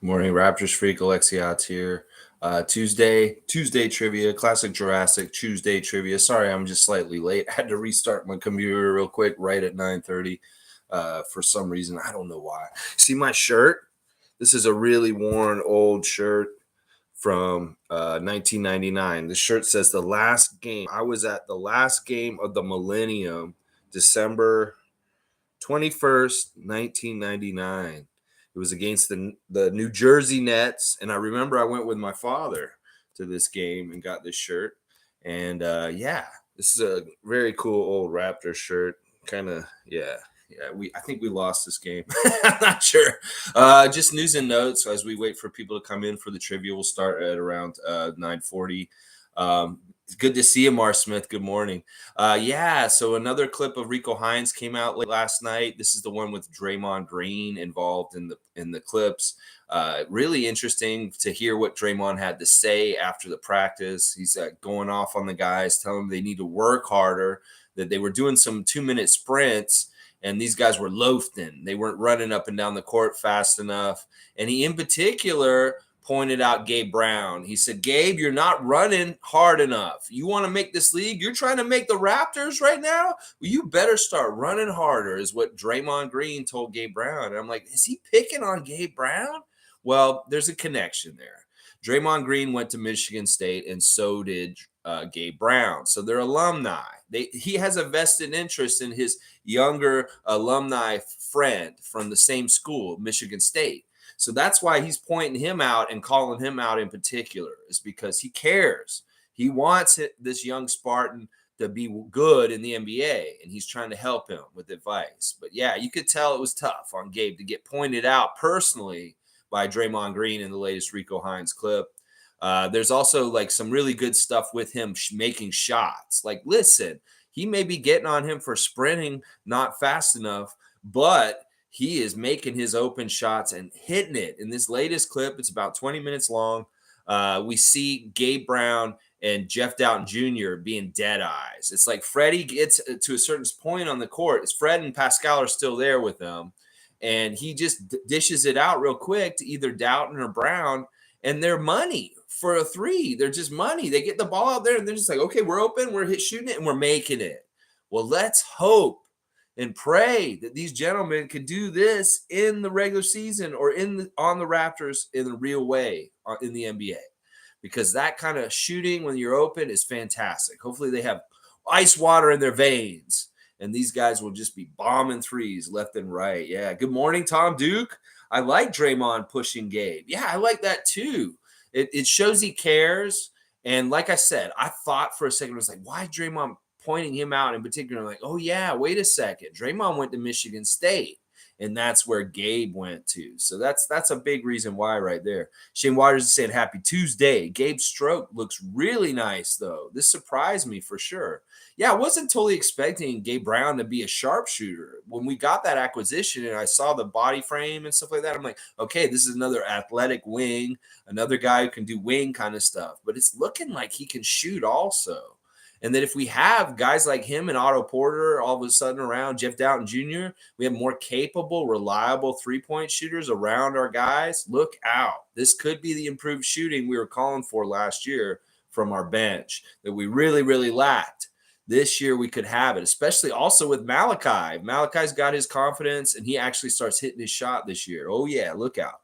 Morning, Raptors freak. Alexiot here. Tuesday trivia, classic Jurassic Tuesday trivia. Sorry, I'm just slightly late. I had to restart my computer real quick right at 9:30. For some reason, I don't know why. See my shirt? This is a really worn old shirt from 1999. The shirt says the last game. I was at the last game of the millennium, December 21st, 1999. It was against the New Jersey Nets, and I remember I went with my father to this game and got this shirt. And yeah, this is a very cool old Raptor shirt. Kind of, yeah. I think we lost this game. I'm not sure. Just news and notes as we wait for people to come in for the trivia. We'll start at around 9:40. It's good to see you, Mar Smith. Good morning. Yeah, so another clip of Rico Hines came out last night. This is the one with Draymond Green involved in the clips. Really interesting to hear what Draymond had to say after the practice. He's going off on the guys, telling them they need to work harder, that they were doing some 2-minute sprints, and these guys were loafing. They weren't running up and down the court fast enough. And he, in particular, pointed out Gabe Brown. He said, Gabe, you're not running hard enough. You want to make this league? You're trying to make the Raptors right now? Well, you better start running harder, is what Draymond Green told Gabe Brown. And I'm like, is he picking on Gabe Brown? Well, there's a connection there. Draymond Green went to Michigan State, and so did Gabe Brown. So they're alumni. He has a vested interest in his younger alumni friend from the same school, Michigan State. So that's why he's pointing him out and calling him out in particular, is because he cares. He wants this young Spartan to be good in the NBA, and he's trying to help him with advice. But yeah, you could tell it was tough on Gabe to get pointed out personally by Draymond Green in the latest Rico Hines clip. There's also like some really good stuff with him making shots. Like, listen, he may be getting on him for sprinting not fast enough, but he is making his open shots and hitting it. In this latest clip, it's about 20 minutes long. We see Gabe Brown and Jeff Doughton Jr. being dead eyes. It's like Freddie gets to a certain point on the court. It's Fred and Pascal are still there with them, and he just dishes it out real quick to either Doughton or Brown, and they're money for a three. They're just money. They get the ball out there, and they're just like, okay, we're open, we're shooting it, and we're making it. Well, let's hope and pray that these gentlemen can do this in the regular season or on the Raptors in a real way in the NBA, because that kind of shooting when you're open is fantastic. Hopefully they have ice water in their veins, and these guys will just be bombing threes left and right. Yeah. Good morning, Tom Duke. I like Draymond pushing Gabe. Yeah, I like that too. It shows he cares. And like I said, I thought for a second, I was like, why Draymond pointing him out in particular? Like, oh yeah, wait a second. Draymond went to Michigan State, and that's where Gabe went to. So that's a big reason why right there. Shane Waters is saying happy Tuesday. Gabe's stroke looks really nice though. This surprised me for sure. Yeah, I wasn't totally expecting Gabe Brown to be a sharpshooter. When we got that acquisition and I saw the body frame and stuff like that, I'm like, okay, this is another athletic wing, another guy who can do wing kind of stuff. But it's looking like he can shoot also. And that if we have guys like him and Otto Porter all of a sudden around, Jeff Doughton Jr., we have more capable, reliable three-point shooters around our guys. Look out. This could be the improved shooting we were calling for last year from our bench that we really, really lacked. This year we could have it, especially also with Malachi. Malachi's got his confidence, and he actually starts hitting his shot this year. Oh, yeah, look out.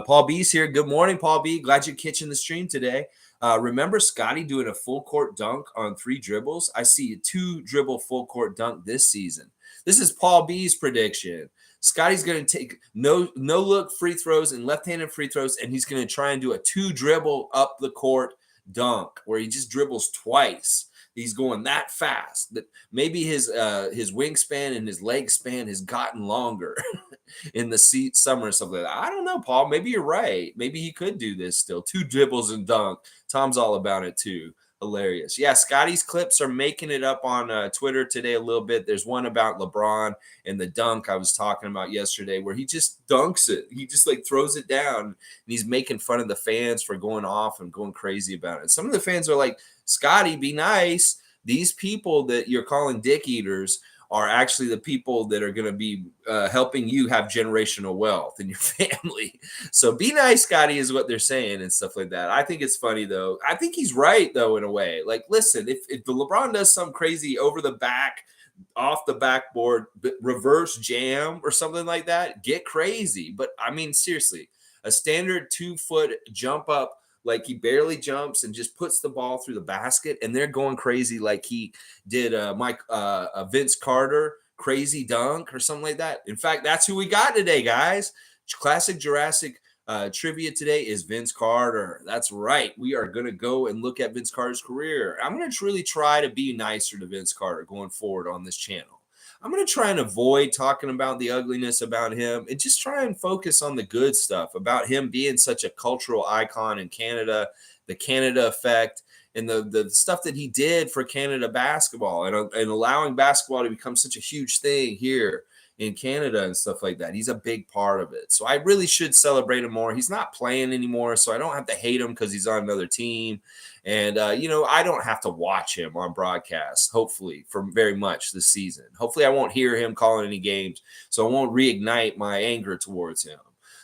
Paul B's here. Good morning, Paul B. Glad you're catching the stream today. Remember Scotty doing a full court dunk on 3 dribbles? I see a 2 dribble full court dunk this season. This is Paul B's prediction. Scotty's going to take no look free throws and left-handed free throws, and he's going to try and do a 2 dribble up the court dunk where he just dribbles twice. He's going that fast that maybe his wingspan and his leg span has gotten longer in the summer or something like that. I don't know, Paul. Maybe you're right. Maybe he could do this still. 2 dribbles and dunk. Tom's all about it too. Hilarious. Yeah, Scotty's clips are making it up on Twitter today a little bit. There's one about LeBron and the dunk I was talking about yesterday where he just dunks it. He just like throws it down, and he's making fun of the fans for going off and going crazy about it. Some of the fans are like, Scotty, be nice. These people that you're calling dick eaters are actually the people that are going to be helping you have generational wealth in your family. So be nice, Scotty, is what they're saying and stuff like that. I think it's funny, though. I think he's right, though, in a way. Like, listen, if the LeBron does some crazy over the back, off the backboard, reverse jam or something like that, get crazy. But I mean, seriously, a standard 2-foot jump up, like he barely jumps and just puts the ball through the basket, and they're going crazy like he did Vince Carter crazy dunk or something like that. In fact, that's who we got today, guys. Classic Jurassic trivia today is Vince Carter. That's right. We are going to go and look at Vince Carter's career. I'm going to really try to be nicer to Vince Carter going forward on this channel. I'm going to try and avoid talking about the ugliness about him and just try and focus on the good stuff about him being such a cultural icon in Canada, the Canada effect, and the stuff that he did for Canada basketball and allowing basketball to become such a huge thing here in Canada and stuff like that. He's a big part of it. So I really should celebrate him more. He's not playing anymore, so I don't have to hate him because he's on another team. And, I don't have to watch him on broadcast, hopefully, for very much this season. Hopefully I won't hear him calling any games, so I won't reignite my anger towards him.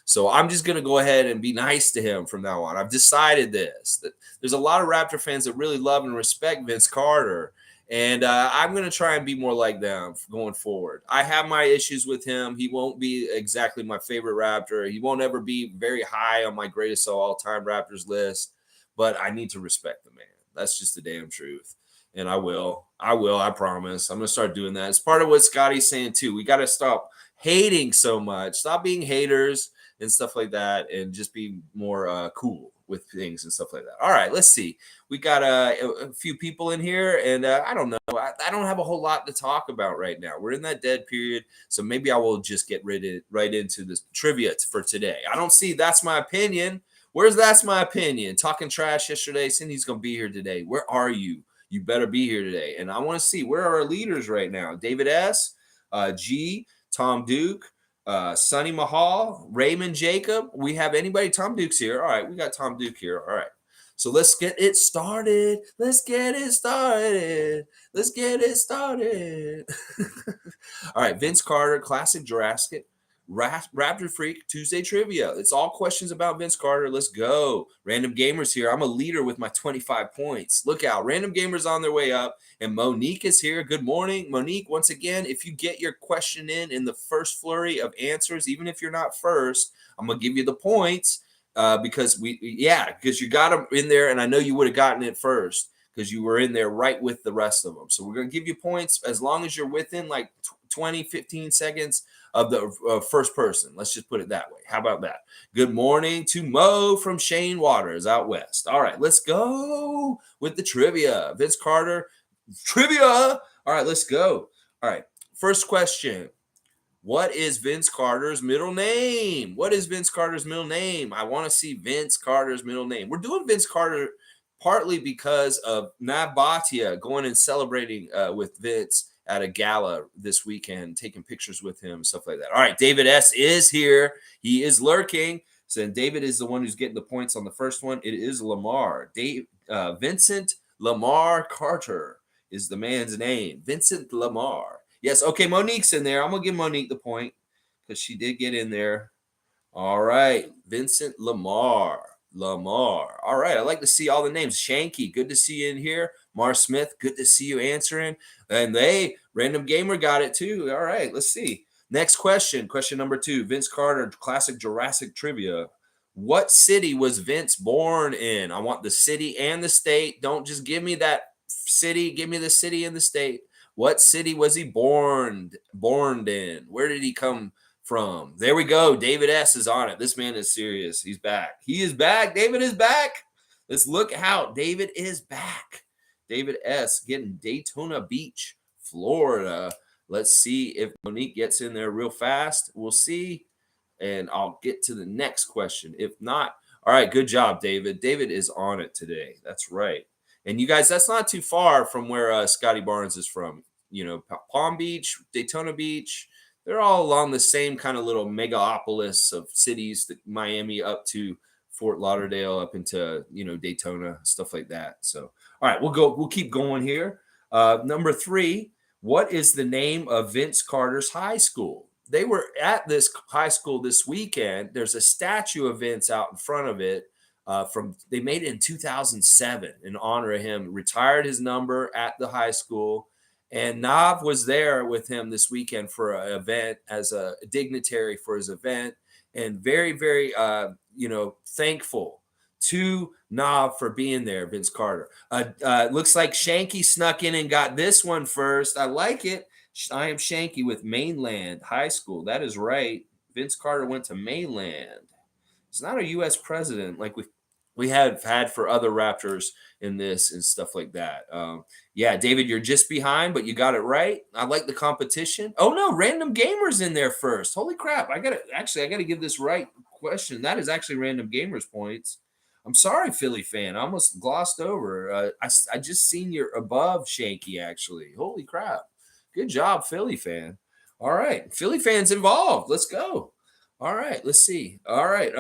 So I'm just going to go ahead and be nice to him from now on. I've decided this, that there's a lot of Raptor fans that really love and respect Vince Carter. And I'm going to try and be more like them going forward. I have my issues with him. He won't be exactly my favorite Raptor. He won't ever be very high on my greatest of all-time Raptors list. But I need to respect the man. That's just the damn truth. And I will. I promise. I'm going to start doing that. It's part of what Scotty's saying, too. We got to stop hating so much. Stop being haters and stuff like that, and just be more cool with things and stuff like that. All right, let's see. We got a few people in here, and I don't know. I don't have a whole lot to talk about right now. We're in that dead period, so maybe I will just get right into this trivia for today. I don't see That's My Opinion. Where's That's My Opinion? Talking trash yesterday, saying he's going to be here today. Where are you? You better be here today. And I want to see, where are our leaders right now? David S., G., Tom Duke, Sonny Mahal, Raymond Jacob. We have anybody? Tom Duke's here. All right, we got Tom Duke here. All right. So let's get it started. Let's get it started. Let's get it started. All right, Vince Carter, classic Jurassic, Raptor Freak Tuesday trivia. It's all questions about Vince Carter. Let's go. Random Gamers here. I'm a leader with my 25 points. Look out. Random Gamers on their way up. And Monique is here. Good morning, Monique. Once again, if you get your question in the first flurry of answers, even if you're not first, I'm going to give you the points because you got them in there. And I know you would have gotten it first because you were in there right with the rest of them. So we're going to give you points as long as you're within like 20, 15 seconds of the first person. Let's just put it that way. How about that? Good morning to Mo from Shane Waters out west. All right, let's go with the trivia. Vince Carter trivia. All right, let's go. All right, first question. What is Vince Carter's middle name? What is Vince Carter's middle name? I want to see Vince Carter's middle name. We're doing Vince Carter partly because of Nabatia going and celebrating with Vince at a gala this weekend, taking pictures with him, stuff like that. All right, David S. is here. He is lurking. So David is the one who's getting the points on the first one. It is Lamar. Vincent Lamar Carter is the man's name. Vincent Lamar. Yes, okay, Monique's in there. I'm going to give Monique the point because she did get in there. All right, Vincent Lamar. All right, I like to see all the names. Shanky, good to see you in here. Mar Smith, good to see you answering. And Random Gamer got it too. All right, let's see. Next question. Question number 2. Vince Carter, classic Jurassic trivia. What city was Vince born in? I want the city and the state. Don't just give me that city. Give me the city and the state. What city was he born in? Where did he come from? There we go. David S. is on it. This man is serious. He's back. He is back. David is back. Let's look out. David is back. David S. getting Daytona Beach, Florida. Let's see if Monique gets in there real fast. We'll see. And I'll get to the next question. If not, all right, good job, David. David is on it today. That's right. And you guys, that's not too far from where Scotty Barnes is from. You know, Palm Beach, Daytona Beach, they're all along the same kind of little megapolis of cities, Miami up to Fort Lauderdale, up into, Daytona, stuff like that. So, all right, we'll keep going here. Number 3, What is the name of Vince Carter's high school? They were at this high school this weekend. There's a statue of Vince out in front of it. They made it in 2007 in honor of him. Retired his number at the high school, and Nav was there with him this weekend for an event as a dignitary for his event, and very, very, thankful to Nav for being there, Vince Carter. Looks like Shanky snuck in and got this one first. I like it. I am Shanky with Mainland High School. That is right. Vince Carter went to Mainland. It's not a U.S. president like we have had for other Raptors in this and stuff like that. Yeah, David, you're just behind, but you got it right. I like the competition. Oh no, Random Gamer's in there first. Holy crap! I gotta give this right question. That is actually Random Gamer's points. I'm sorry, Philly fan. I almost glossed over. I just seen you're above Shanky, actually. Holy crap. Good job, Philly fan. All right. Philly fans involved. Let's go. All right. Let's see. All right.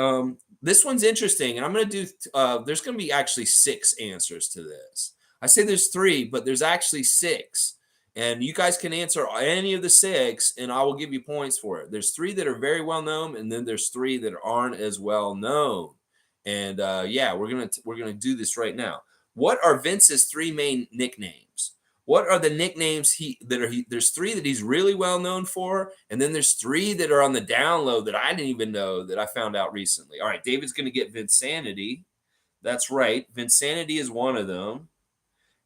This one's interesting. And I'm going to do, there's going to be actually 6 answers to this. I say there's 3, but there's actually 6. And you guys can answer any of the 6, and I will give you points for it. There's 3 that are very well known, and then there's 3 that aren't as well known. And yeah, we're gonna do this right now. What are Vince's 3 main nicknames? What are the nicknames there's 3 that he's really well known for, and then there's 3 that are on the down low that I didn't even know that I found out recently. All right, David's gonna get Vinsanity. That's right. Vinsanity is one of them.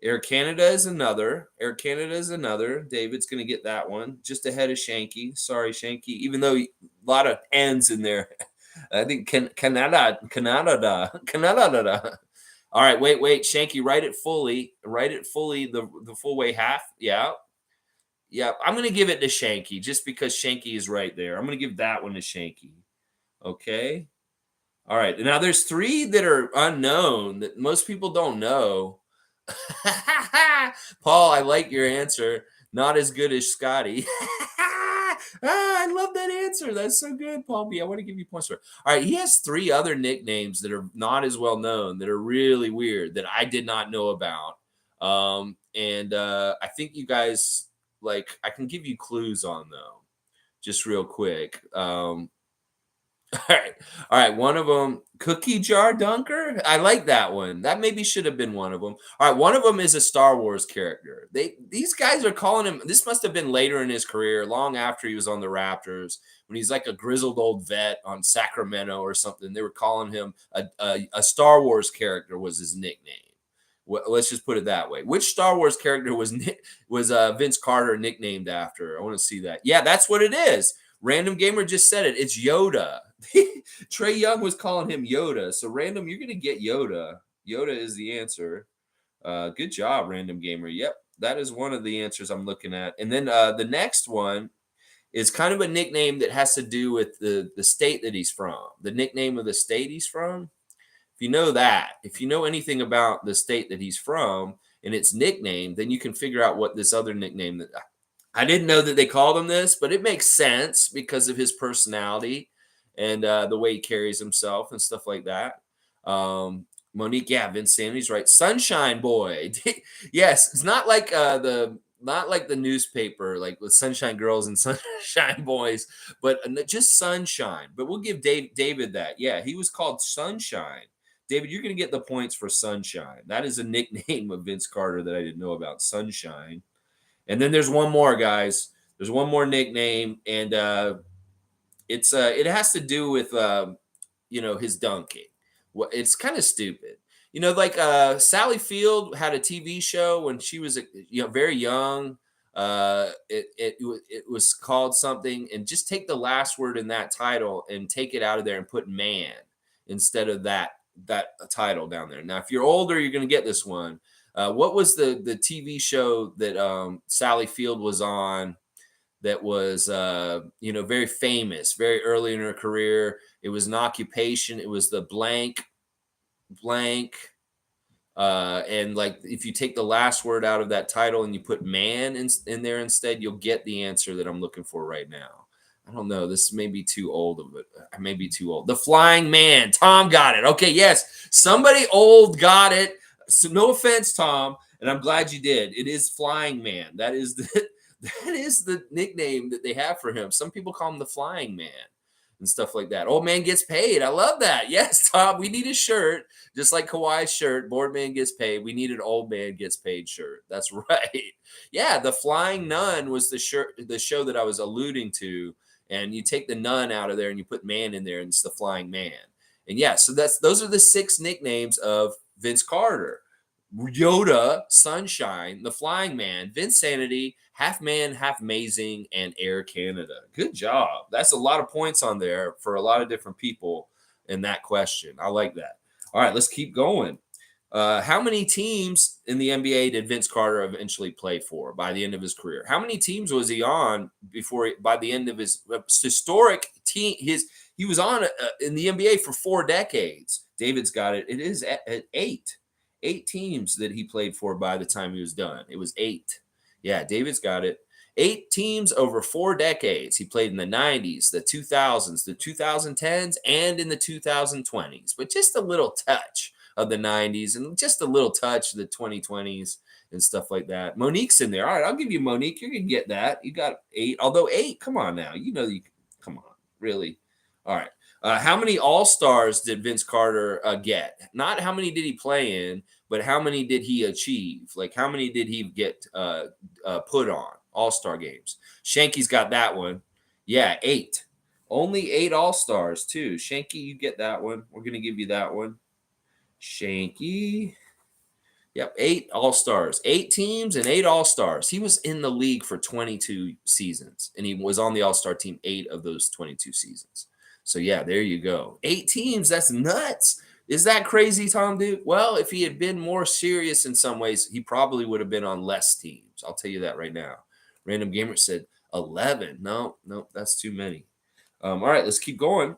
Air Canada is another. David's gonna get that one. Just ahead of Shanky. Sorry, Shanky. Even though a lot of N's in there. I think Canada. All right, wait, Shanky, write it fully, the full way half. Yeah. I'm gonna give it to Shanky just because Shanky is right there. I'm gonna give that one to Shanky. Okay. All right. Now there's 3 that are unknown that most people don't know. Paul, I like your answer. Not as good as Scotty. I love that answer. That's so good, Paul B. I want to give you points for it. All right, he has 3 other nicknames that are not as well known, that are really weird, that I did not know about. And I think you guys, I can give you clues on them just real quick. All right. One of them, Cookie Jar Dunker. I like that one. That maybe should have been one of them. All right. One of them is a Star Wars character. These guys are calling him. This must have been later in his career, long after he was on the Raptors, when he's like a grizzled old vet on Sacramento or something. They were calling him a Star Wars character was his nickname. Let's just put it that way. Which Star Wars character was Vince Carter nicknamed after? I want to see that. Yeah, that's what it is. Random Gamer just said it. It's Yoda. Trey Young was calling him Yoda. So Random, you're going to get Yoda. Yoda is the answer. Good job, Random Gamer. Yep, that is one of the answers I'm looking at. And then the next one is kind of a nickname that has to do with the state that he's from. The nickname of the state he's from. If you know that, if you know anything about the state that he's from and its nickname, then you can figure out what this other nickname that I didn't know that they called him this, but it makes sense because of his personality and the way he carries himself and stuff like that. Monique, yeah, Vincanity's right. Sunshine Boy. Yes, it's not like the newspaper, like with Sunshine Girls and Sunshine Boys, but just Sunshine. But we'll give David that. Yeah, he was called Sunshine. David, you're going to get the points for Sunshine. That is a nickname of Vince Carter that I didn't know about, Sunshine. And then there's one more, guys. There's one more nickname, and it has to do with his dunking. It's kind of stupid. Sally Field had a TV show when she was very young. It was called something, and just take the last word in that title and take it out of there and put man instead of that title down there. Now, if you're older, you're going to get this one. What was the TV show that Sally Field was on that was very famous, very early in her career? It was an occupation. It was the blank. And if you take the last word out of that title and you put man in there instead, you'll get the answer that I'm looking for right now. I don't know. This may be too old of it. I may be too old. The Flying Man. Tom got it. Okay, yes. Somebody old got it. So no offense, Tom, and I'm glad you did. It is Flying Man. That is That is the nickname that they have for him. Some people call him the Flying Man and stuff like that. Old man gets paid. I love that. Yes, Tom, we need a shirt, just like Kawhi's shirt. Board man gets paid. We need an old man gets paid shirt. That's right. Yeah, the Flying Nun was the show that I was alluding to. And you take the nun out of there and you put man in there, and it's the Flying Man. And yeah, so those are the 6 nicknames of Vince Carter. Yoda, Sunshine, the Flying Man, Vinsanity, Half Man, Half Amazing, and Air Canada. Good job. That's a lot of points on there for a lot of different people in that question. I like that. All right, let's keep going. How many teams in the NBA did Vince Carter eventually play for by the end of his career? How many teams was he on by the end of his historic team? He was on in the NBA for 4 decades. David's got it. It is at 8. 8 teams that he played for by the time he was done. It was 8. Yeah, David's got it. 8 teams over 4 decades. He played in the 90s, the 2000s, the 2010s, and in the 2020s, but just a little touch of the 90s and just a little touch of the 2020s and stuff like that. Monique's in there. All right, I'll give you Monique. You're going to get that. You got 8. Although 8, come on now. Come on, really. All right. How many All-Stars did Vince Carter get? Not how many did he play in, but how many did he achieve? Like, how many did he get put on? All-Star games. Shanky's got that one. Yeah, 8. Only 8 All-Stars, too. Shanky, you get that one. We're going to give you that one. Shanky. Yep, 8 All-Stars. 8 teams and 8 All-Stars. He was in the league for 22 seasons, and he was on the All-Star team 8 of those 22 seasons. So, yeah, there you go. 8 teams, that's nuts. Is that crazy, Tom Duke? Well, if he had been more serious in some ways, he probably would have been on less teams. I'll tell you that right now. Random Gamer said 11. No, that's too many. All right, let's keep going.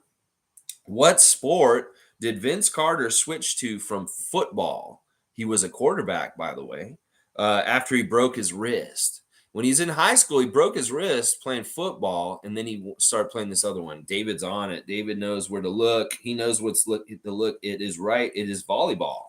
What sport did Vince Carter switch to from football? He was a quarterback, by the way, after he broke his wrist. When he's in high school, he broke his wrist playing football, and then he started playing this other one. David's on it. David knows where to look. He knows what's to look. It is right. It is volleyball.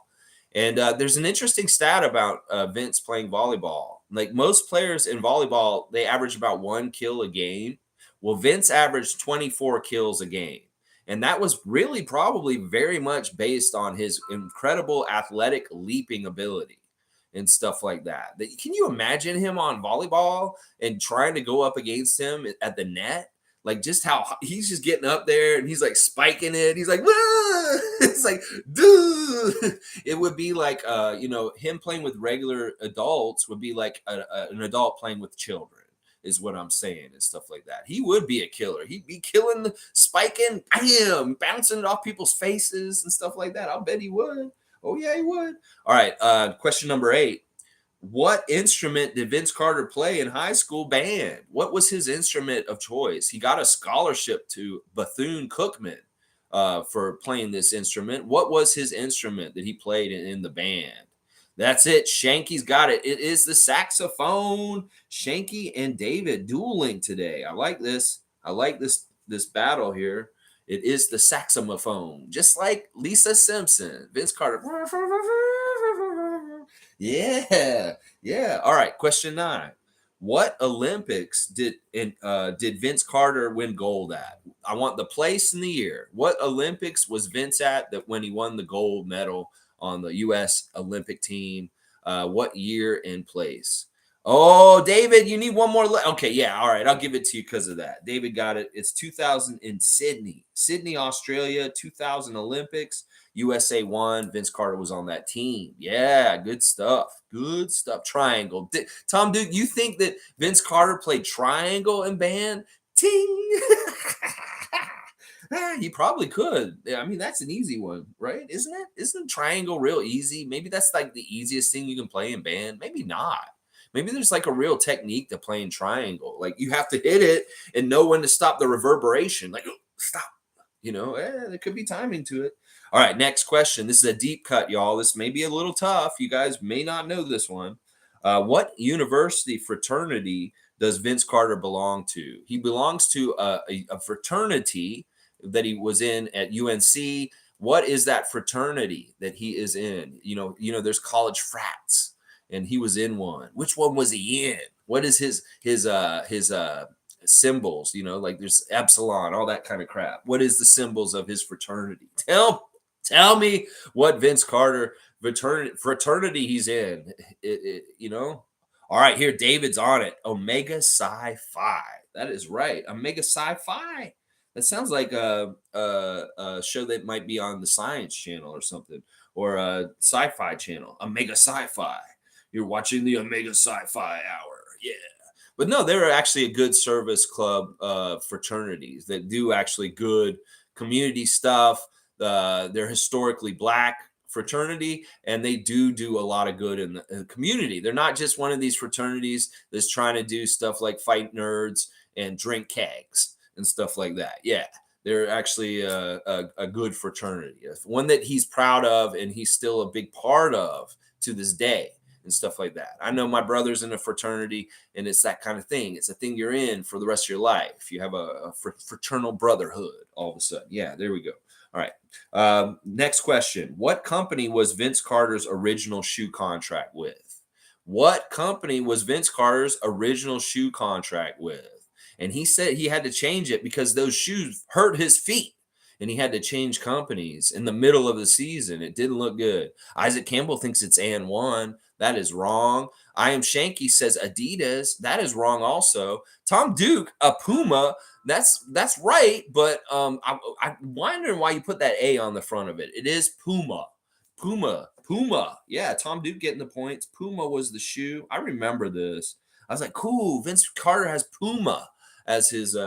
And there's an interesting stat about Vince playing volleyball. Like most players in volleyball, they average about 1 kill a game. Well, Vince averaged 24 kills a game. And that was really probably very much based on his incredible athletic leaping ability and stuff like that. Can you imagine him on volleyball and trying to go up against him at the net? Like just how he's just getting up there and he's like spiking it. He's like, wah! It's like, dude. It would be like, him playing with regular adults would be like an adult playing with children, is what I'm saying, and stuff like that. He would be a killer. He'd be killing, spiking, bam, bouncing it off people's faces and stuff like that. I'll bet he would. Oh, yeah, he would. All right, question number 8. What instrument did Vince Carter play in high school band? What was his instrument of choice? He got a scholarship to Bethune-Cookman for playing this instrument. What was his instrument that he played in the band? That's it. Shanky's got it. It is the saxophone. Shanky and David dueling today. I like this. I like this battle here. It is the saxophone, just like Lisa Simpson. Vince Carter. Yeah. All right. Question 9. What Olympics did Vince Carter win gold at? I want the place and the year. What Olympics was Vince at that when he won the gold medal on the U.S. Olympic team? What year and place? Oh, David, you need one more. Okay, yeah, all right. I'll give it to you because of that. David got it. It's 2000 in Sydney, Australia, 2000 Olympics. USA won. Vince Carter was on that team. Yeah, good stuff. Good stuff. Triangle. Tom Duke, you think that Vince Carter played triangle in band? Ting. He probably could. I mean, that's an easy one, right? Isn't it? Isn't triangle real easy? Maybe that's like the easiest thing you can play in band. Maybe not. Maybe there's like a real technique to playing triangle. Like you have to hit it and know when to stop the reverberation. Like, stop. There could be timing to it. All right, next question. This is a deep cut, y'all. This may be a little tough. You guys may not know this one. What university fraternity does Vince Carter belong to? He belongs to a fraternity that he was in at UNC. What is that fraternity that he is in? There's college frats, and he was in one. Which one was he in? What is his symbols? You know, like there's epsilon, all that kind of crap. What is the symbols of his fraternity? Tell me what Vince Carter fraternity he's in. You know. All right, here David's on it. Omega Psi Phi. That is right. Omega Psi Phi. That sounds like a show that might be on the Science Channel or something, or a Sci-Fi Channel. Omega Sci-Fi. You're watching the Omega Sci-Fi Hour. Yeah. But no, they're actually a good service club fraternities that do actually good community stuff. They're historically black fraternity, and they do a lot of good in the community. They're not just one of these fraternities that's trying to do stuff like fight nerds and drink kegs and stuff like that. Yeah, they're actually a good fraternity, one that he's proud of and he's still a big part of to this day and stuff like that. I know my brother's in a fraternity, and it's that kind of thing. It's a thing you're in for the rest of your life. You have a fraternal brotherhood all of a sudden. Yeah, there we go. All right. Next question. What company was Vince Carter's original shoe contract with? What company was Vince Carter's original shoe contract with? And he said he had to change it because those shoes hurt his feet. And he had to change companies in the middle of the season. It didn't look good. Isaac Campbell thinks it's AN1. That is wrong. I Am Shanky says Adidas. That is wrong also. Tom Duke, a Puma. That's right, but I'm wondering why you put that A on the front of it. It is Puma. Yeah, Tom Duke getting the points. Puma was the shoe. I remember this. I was like, cool. Vince Carter has Puma as his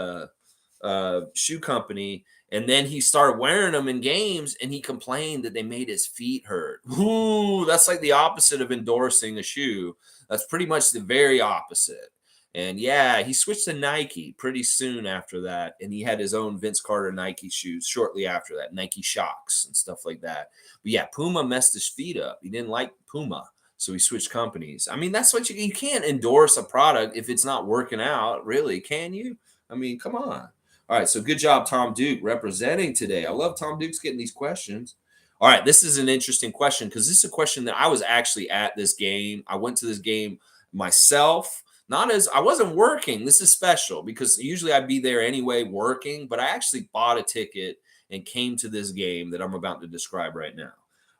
shoe company, and then he started wearing them in games, and he complained that they made his feet hurt. Ooh, that's like the opposite of endorsing a shoe. That's pretty much the very opposite. And yeah, he switched to Nike pretty soon after that, and he had his own Vince Carter Nike shoes shortly after that, Nike Shocks and stuff like that. But yeah, Puma messed his feet up. He didn't like Puma, so he switched companies. I mean, that's what you can't endorse a product if it's not working out, really, can you? I mean, come on. All right, so good job, Tom Duke, representing today. I love Tom Duke's getting these questions. All right, this is an interesting question because this is a question that I was actually at this game. I went to this game myself. I wasn't working. This is special because usually I'd be there anyway working, but I actually bought a ticket and came to this game that I'm about to describe right now.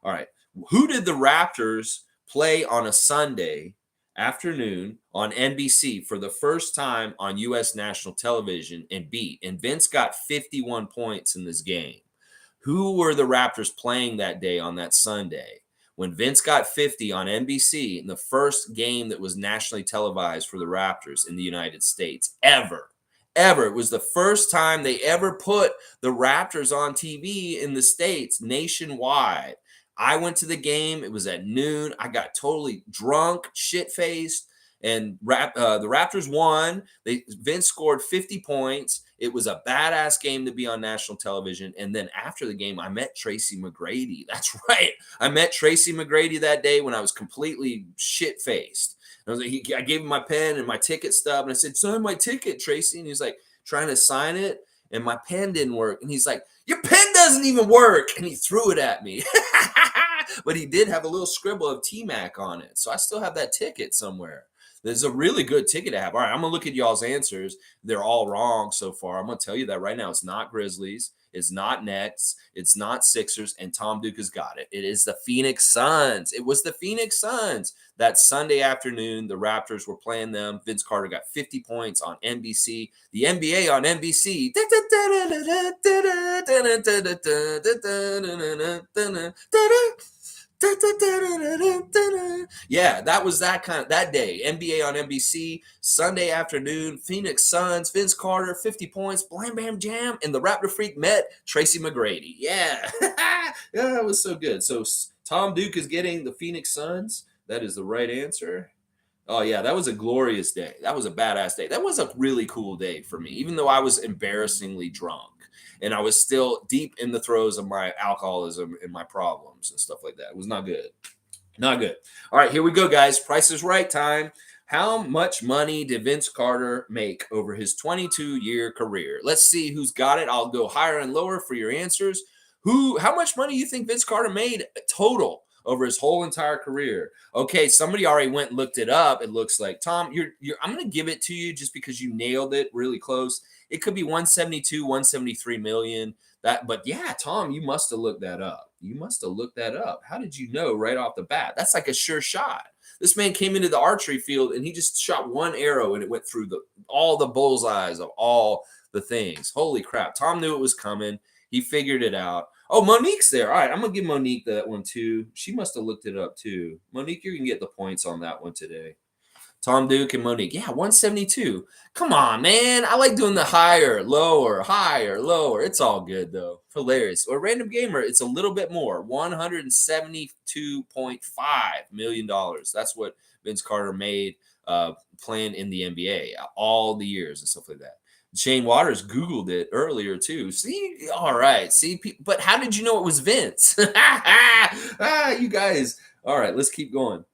All right. Who did the Raptors play on a Sunday afternoon on NBC for the first time on U.S. national television and beat? And Vince got 51 points in this game. Who were the Raptors playing that day on that Sunday? When Vince got 50 on NBC in the first game that was nationally televised for the Raptors in the United States ever. It was the first time they ever put the Raptors on TV in the States nationwide. I went to the game. It was at noon. I got totally drunk, shit-faced, and the Raptors won. Vince scored 50 points. It was a badass game to be on national television. And then after the game, I met Tracy McGrady. That's right. I met Tracy McGrady that day when I was completely shit-faced. I was like, I gave him my pen and my ticket stub, and I said, "Sign my ticket, Tracy." And he was like trying to sign it, and my pen didn't work. And he's like, "Your pen doesn't even work." And he threw it at me. But he did have a little scribble of T-Mac on it. So I still have that ticket somewhere. There's a really good ticket to have. All right, I'm going to look at y'all's answers. They're all wrong so far. I'm going to tell you that right now. It's not Grizzlies. It's not Nets. It's not Sixers. And Tom Duke has got it. It is the Phoenix Suns. It was the Phoenix Suns. That Sunday afternoon, the Raptors were playing them. Vince Carter got 50 points on NBC. The NBA on NBC. Yeah, that was that day. NBA on NBC, Sunday afternoon, Phoenix Suns, Vince Carter, 50 points, blam, bam, jam, and the Raptor Freak met Tracy McGrady. Yeah. Yeah, it was so good. So Tom Duke is getting the Phoenix Suns. That is the right answer. Oh, yeah, that was a glorious day. That was a badass day. That was a really cool day for me, even though I was embarrassingly drunk. And I was still deep in the throes of my alcoholism and my problems and stuff like that. It was not good. Not good. All right, here we go, guys. Price is Right time. How much money did Vince Carter make over his 22-year career? Let's see who's got it. I'll go higher and lower for your answers. How much money do you think Vince Carter made total over his whole entire career. Okay, somebody already went and looked it up. It looks like Tom, you're I'm gonna give it to you just because you nailed it really close. It could be 172, 173 million. But yeah, Tom, you must have looked that up. You must have looked that up. How did you know right off the bat? That's like a sure shot. This man came into the archery field and he just shot one arrow and it went through all the bullseyes of all the things. Holy crap. Tom knew it was coming. He figured it out. Oh, Monique's there. All right, I'm going to give Monique that one too. She must have looked it up too. Monique, you can get the points on that one today. Tom Duke and Monique. Yeah, 172. Come on, man. I like doing the higher, lower, higher, lower. It's all good, though. Hilarious. Or Random Gamer, it's a little bit more. $172.5 million. That's what Vince Carter made playing in the NBA all the years and stuff like that. Shane Waters Googled it earlier, too. See? All right. See? But how did you know it was Vince? You guys. All right, let's keep going.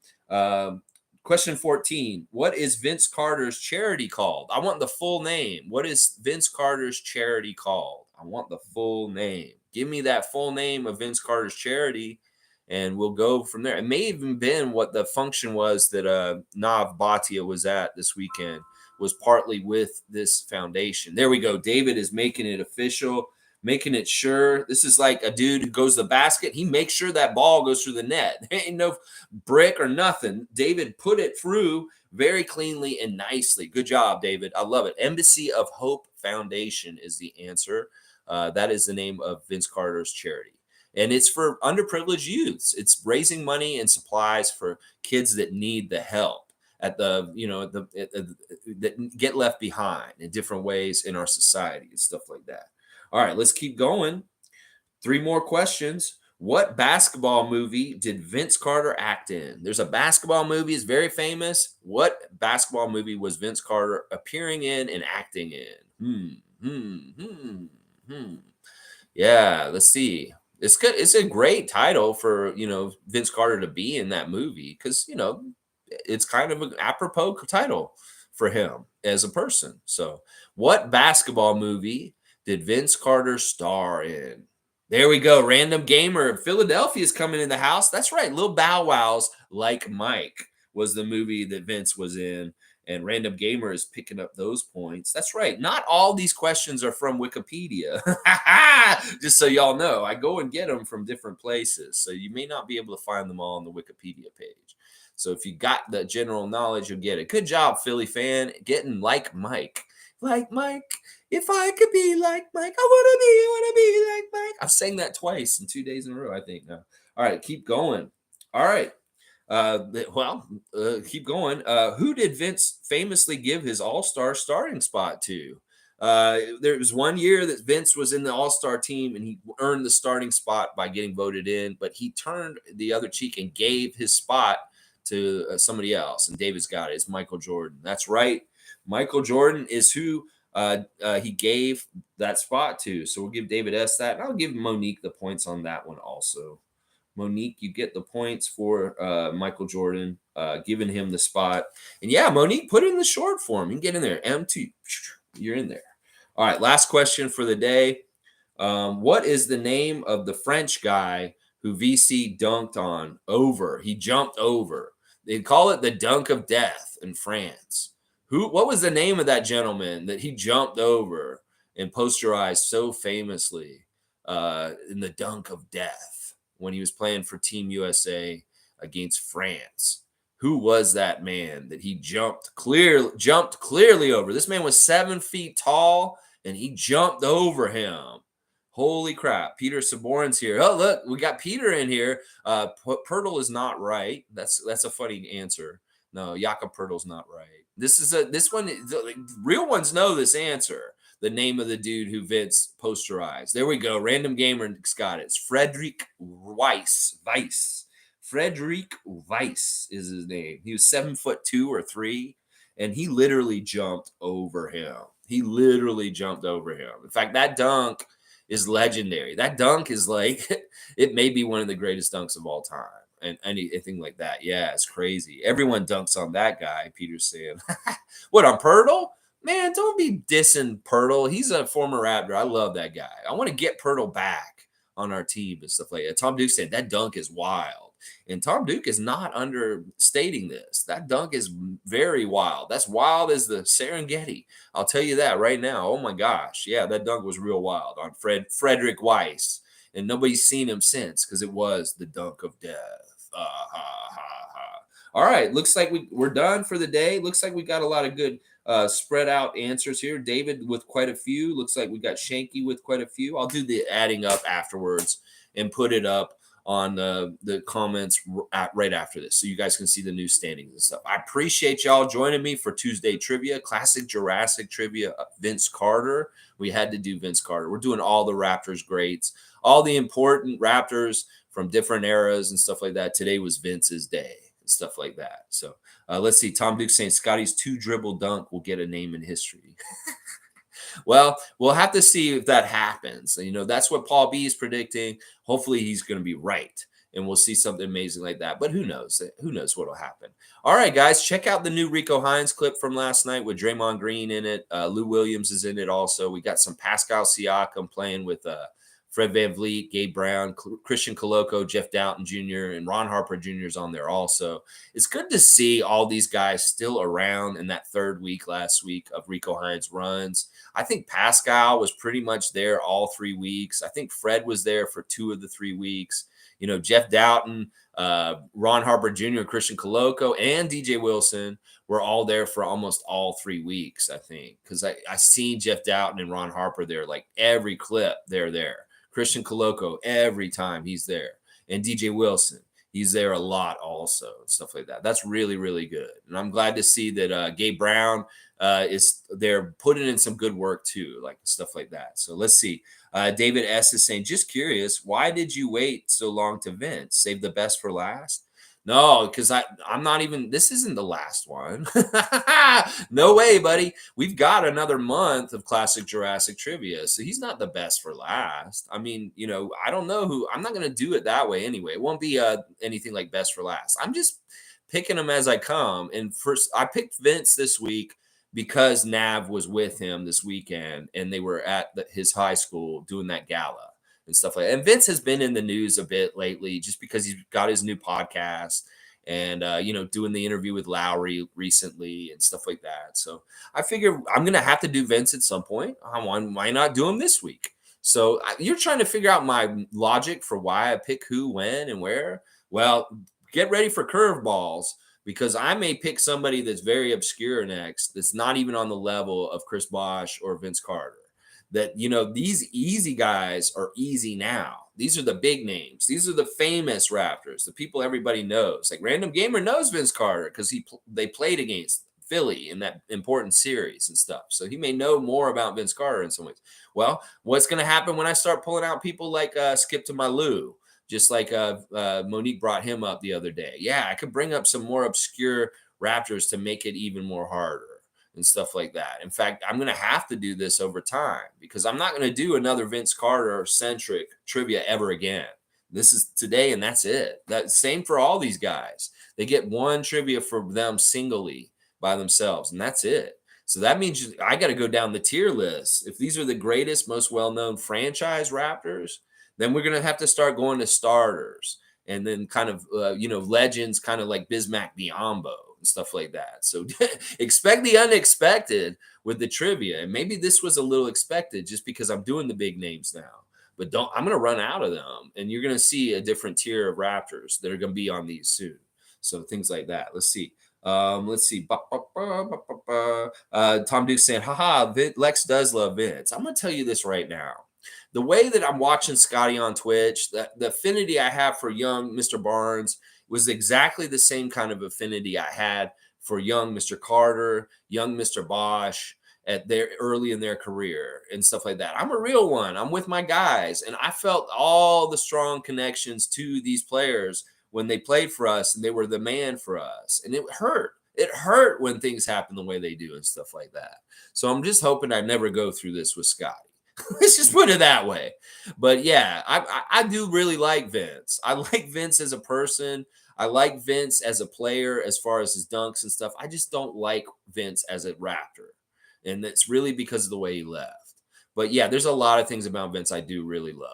Question 14. What is Vince Carter's charity called? I want the full name. What is Vince Carter's charity called? I want the full name. Give me that full name of Vince Carter's charity, and we'll go from there. It may even been what the function was that Nav Bhatia was at this weekend, was partly with this foundation. There we go. David is making it official, making it sure. This is like a dude who goes to the basket. He makes sure that ball goes through the net. There ain't no brick or nothing. David put it through very cleanly and nicely. Good job, David. I love it. Embassy of Hope Foundation is the answer. That is the name of Vince Carter's charity. And it's for underprivileged youths. It's raising money and supplies for kids that need the help that get left behind in different ways in our society and stuff like that. All right, let's keep going. 3 more questions. What basketball movie did Vince Carter act in? There's a basketball movie. It's very famous. What basketball movie was Vince Carter appearing in and acting in? Yeah, let's see. It's good. It's a great title for, Vince Carter to be in that movie because, it's kind of an apropos title for him as a person. So, what basketball movie did Vince Carter star in? There we go. Random Gamer. Philadelphia is coming in the house. That's right. Lil Bow Wow's Like Mike was the movie that Vince was in. And Random Gamer is picking up those points. That's right. Not all these questions are from Wikipedia. Just so y'all know, I go and get them from different places. So you may not be able to find them all on the Wikipedia page. So if you got the general knowledge, you'll get it. Good job, Philly fan, getting Like Mike. Like Mike. If I could be like Mike, I want to be like Mike. I've sang that twice in 2 days in a row, I think. Now. All right, keep going. All right. Keep going. Who did Vince famously give his all-star starting spot to? There was one year that Vince was in the all-star team and he earned the starting spot by getting voted in, but he turned the other cheek and gave his spot to somebody else. And David's got it. It's Michael Jordan. That's right. Michael Jordan is who he gave that spot to. So we'll give David S. that. And I'll give Monique the points on that one also. Monique, you get the points for Michael Jordan, giving him the spot. And yeah, Monique, put in the short form. You can get in there. M2, you're in there. All right, last question for the day. What is the name of the French guy who VC dunked on over? He jumped over. They call it the dunk of death in France. What was the name of that gentleman that he jumped over and posterized so famously in the dunk of death when he was playing for Team USA against France? Who was that man that he jumped clearly over? This man was 7 feet tall and he jumped over him. Holy crap. Peter Saborin's here. Oh, look, we got Peter in here. Pirtle is not right. That's a funny answer. No, Jakob Pirtle's not right. This one, real ones know this answer. The name of the dude who Vince posterized. There we go. Random Gamer's got it. It's Frederick Weiss. Frederick Weiss is his name. He was 7'2" or 3, and he literally jumped over him. In fact, that dunk is legendary. That dunk is like, it may be one of the greatest dunks of all time. And anything like that. Yeah, it's crazy. Everyone dunks on that guy, Peter's saying. What, on Pirtle? Man, don't be dissing Pirtle. He's a former Raptor. I love that guy. I want to get Pirtle back on our team and stuff like that. Tom Duke said that dunk is wild. And Tom Duke is not understating this. That dunk is very wild. That's wild as the Serengeti. I'll tell you that right now. Oh my gosh. Yeah, that dunk was real wild on Frederick Weiss. And nobody's seen him since because it was the dunk of death. All right. Looks like we're done for the day. Looks like we got a lot of good spread out answers here. David with quite a few. Looks like we got Shanky with quite a few. I'll do the adding up afterwards and put it up on the comments right after this so you guys can see the new standings and stuff. I appreciate y'all joining me for Tuesday trivia, classic Jurassic trivia. Vince Carter. We had to do Vince Carter. We're doing all the Raptors greats, all the important Raptors from different eras and stuff like that. Today was Vince's day and stuff like that. So let's see. Tom Duke saying Scotty's 2-dribble dunk will get a name in history. Well, we'll have to see if that happens. You know, that's what Paul B is predicting. Hopefully he's going to be right. And we'll see something amazing like that. But who knows? Who knows what will happen? All right, guys, check out the new Rico Hines clip from last night with Draymond Green in it. Lou Williams is in it also. We got some Pascal Siakam playing with Fred VanVleet, Gabe Brown, Christian Coloco, Jeff Doughton Jr., and Ron Harper Jr. is on there also. It's good to see all these guys still around in that third week last week of Rico Hines runs. I think Pascal was pretty much there all 3 weeks. I think Fred was there for 2 of the 3 weeks. You know, Jeff Doughton, Ron Harper Jr., Christian Coloco, and DJ Wilson were all there for almost all 3 weeks, I think, because I seen Jeff Doughton and Ron Harper there like every clip. They're there. Christian Coloco, every time he's there. And DJ Wilson, he's there a lot also and stuff like that. That's really, really good. And I'm glad to see that Gabe Brown is there putting in some good work too, like stuff like that. So let's see. David S. is saying, just curious, why did you wait so long to vent? Save the best for last? No, because I'm not even, this isn't the last one. No way, buddy. We've got another month of classic Jurassic trivia. So he's not the best for last. I mean, you know, I don't know who, I'm not going to do it that way anyway. It won't be anything like best for last. I'm just picking them as I come. And first, I picked Vince this week because Nav was with him this weekend and they were at his high school doing that gala and stuff like that. And Vince has been in the news a bit lately just because he's got his new podcast and, you know, doing the interview with Lowry recently and stuff like that. So I figure I'm going to have to do Vince at some point. Why not do him this week? So you're trying to figure out my logic for why I pick who, when, and where. Well, get ready for curveballs because I may pick somebody that's very obscure next that's not even on the level of Chris Bosh or Vince Carter. That, you know, these easy guys are easy now. These are the big names. These are the famous Raptors, the people everybody knows. Like Random Gamer knows Vince Carter because they played against Philly in that important series and stuff. So he may know more about Vince Carter in some ways. Well, what's going to happen when I start pulling out people like Skip to My Lou, just like Monique brought him up the other day? Yeah, I could bring up some more obscure Raptors to make it even more harder and stuff like that. In fact, I'm going to have to do this over time because I'm not going to do another Vince Carter centric trivia ever again. This is today and that's it. That same for all these guys. They get one trivia for them singly by themselves and that's it. So that means I got to go down the tier list. If these are the greatest, most well-known franchise Raptors, then we're going to have to start going to starters and then kind of, you know, legends kind of like Bismack Biyombo and stuff like that. So expect the unexpected with the trivia. And maybe this was a little expected just because I'm doing the big names now. But I'm going to run out of them. And you're going to see a different tier of Raptors that are going to be on these soon. So things like that. Let's see. Tom Duke saying, haha, Lex does love Vince. I'm going to tell you this right now. The way that I'm watching Scotty on Twitch, the affinity I have for young Mr. Barnes was exactly the same kind of affinity I had for young Mr. Carter, young Mr. Bosh at their early in their career and stuff like that. I'm a real one. I'm with my guys. And I felt all the strong connections to these players when they played for us and they were the man for us. And it hurt. It hurt when things happen the way they do and stuff like that. So I'm just hoping I never go through this with Scotty. Let's just put it that way. But yeah, I do really like Vince. I like Vince as a person. I like Vince as a player as far as his dunks and stuff. I just don't like Vince as a Raptor. And it's really because of the way he left. But yeah, there's a lot of things about Vince I do really love.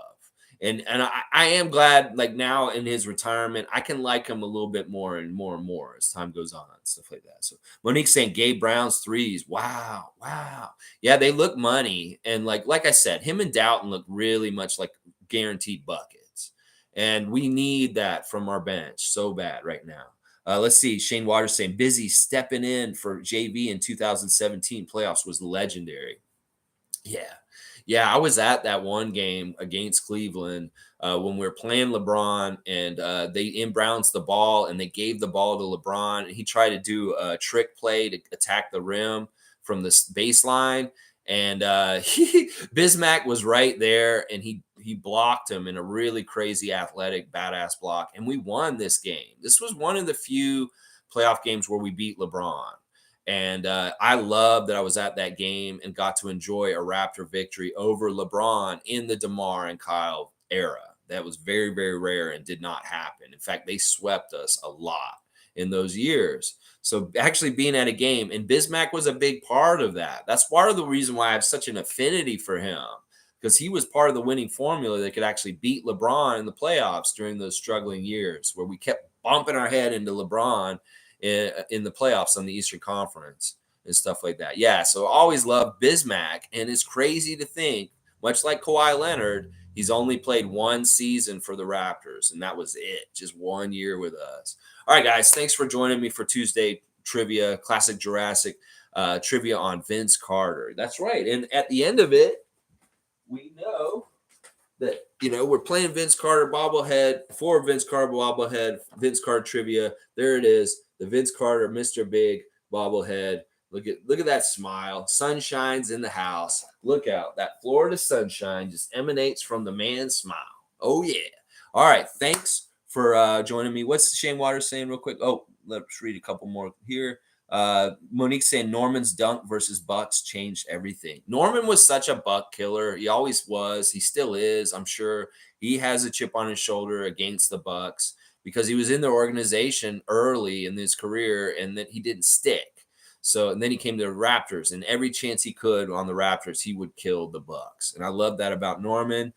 And I am glad, like, now in his retirement, I can like him a little bit more and more and more as time goes on and stuff like that. So Monique saying Gabe Brown's threes. Wow, wow. Yeah, they look money. And like I said, him and Doughton look really much like guaranteed buckets. And we need that from our bench so bad right now. Let's see. Shane Waters saying busy stepping in for JV in 2017 playoffs was legendary. Yeah. Yeah, I was at that one game against Cleveland when we were playing LeBron, and they inbounds the ball and they gave the ball to LeBron, and he tried to do a trick play to attack the rim from the baseline, and Bismack was right there, and he blocked him in a really crazy athletic badass block, and we won this game. This was one of the few playoff games where we beat LeBron. And I love that I was at that game and got to enjoy a Raptor victory over LeBron in the DeMar and Kyle era. That was very, very rare and did not happen. In fact, they swept us a lot in those years. So actually being at a game, and Bismack was a big part of that. That's part of the reason why I have such an affinity for him, because he was part of the winning formula that could actually beat LeBron in the playoffs during those struggling years where we kept bumping our head into LeBron in the playoffs on the Eastern Conference and stuff like that. Yeah, so always loved Bismack, and it's crazy to think, much like Kawhi Leonard, he's only played one season for the Raptors, and that was it, just 1 year with us. All right, guys, thanks for joining me for Tuesday trivia, classic Jurassic trivia on Vince Carter. That's right, and at the end of it, we know that, we're playing Vince Carter bobblehead for Vince Carter bobblehead, Vince Carter trivia. There it is, the Vince Carter Mr. Big bobblehead. Look at that smile. Sunshine's in the house. Look out. That Florida sunshine just emanates from the man's smile. Oh, yeah. All right. Thanks for joining me. What's Shane Waters saying real quick? Oh, let's read a couple more here. Monique saying Norman's dunk versus Bucks changed everything. Norman was such a buck killer. He always was. He still is. I'm sure he has a chip on his shoulder against the Bucks because he was in their organization early in his career and then he didn't stick. So, and then he came to the Raptors, and every chance he could on the Raptors, he would kill the Bucks. And I love that about Norman.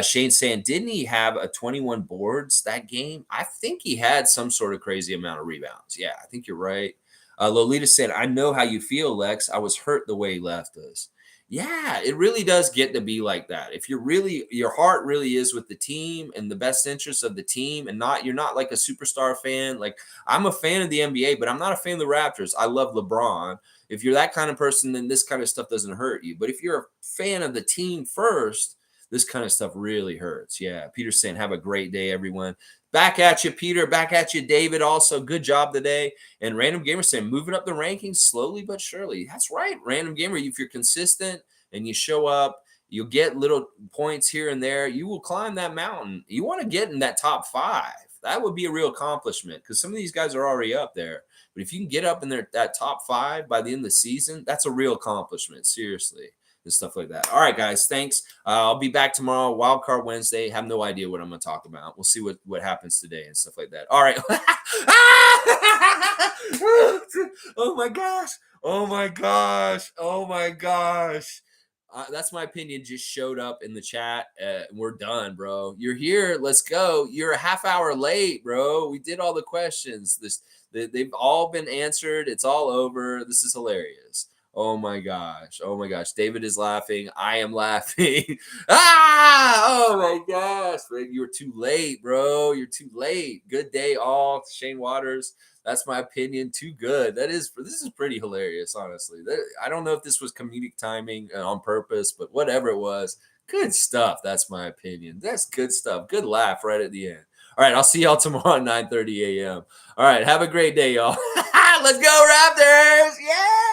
Shane saying, didn't he have a 21 boards that game? I think he had some sort of crazy amount of rebounds. Yeah, I think you're right. Lolita said, I know how you feel, Lex. I was hurt the way he left us. Yeah, it really does get to be like that. If your heart really is with the team and the best interest of the team, and you're not like a superstar fan. Like, I'm a fan of the NBA, but I'm not a fan of the Raptors. I love LeBron. If you're that kind of person, then this kind of stuff doesn't hurt you. But if you're a fan of the team first, this kind of stuff really hurts. Yeah. Peter's saying, have a great day, everyone. Back at you, Peter. Back at you, David. Also, good job today. And Random Gamer saying, moving up the rankings slowly but surely. That's right, Random Gamer. If you're consistent and you show up, you'll get little points here and there. You will climb that mountain. You want to get in that top 5. That would be a real accomplishment because some of these guys are already up there. But if you can get up in that top 5 by the end of the season, that's a real accomplishment. Seriously. And stuff like that. All right, guys. Thanks. I'll be back tomorrow. Wildcard Wednesday. Have no idea what I'm going to talk about. We'll see what happens today and stuff like that. All right. Oh my gosh. Oh my gosh. Oh my gosh. That's my opinion. Just showed up in the chat. We're done, bro. You're here. Let's go. You're a half hour late, bro. We did all the questions. They've all been answered. It's all over. This is hilarious. Oh my gosh. Oh my gosh. David is laughing. I am laughing. Oh my gosh. You're too late, bro. You're too late. Good day, all. Shane Waters. That's my opinion. Too good. This is pretty hilarious, honestly. I don't know if this was comedic timing on purpose, but whatever it was, good stuff. That's my opinion. That's good stuff. Good laugh right at the end. All right. I'll see y'all tomorrow at 9:30 a.m. All right. Have a great day, y'all. Let's go, Raptors. Yeah.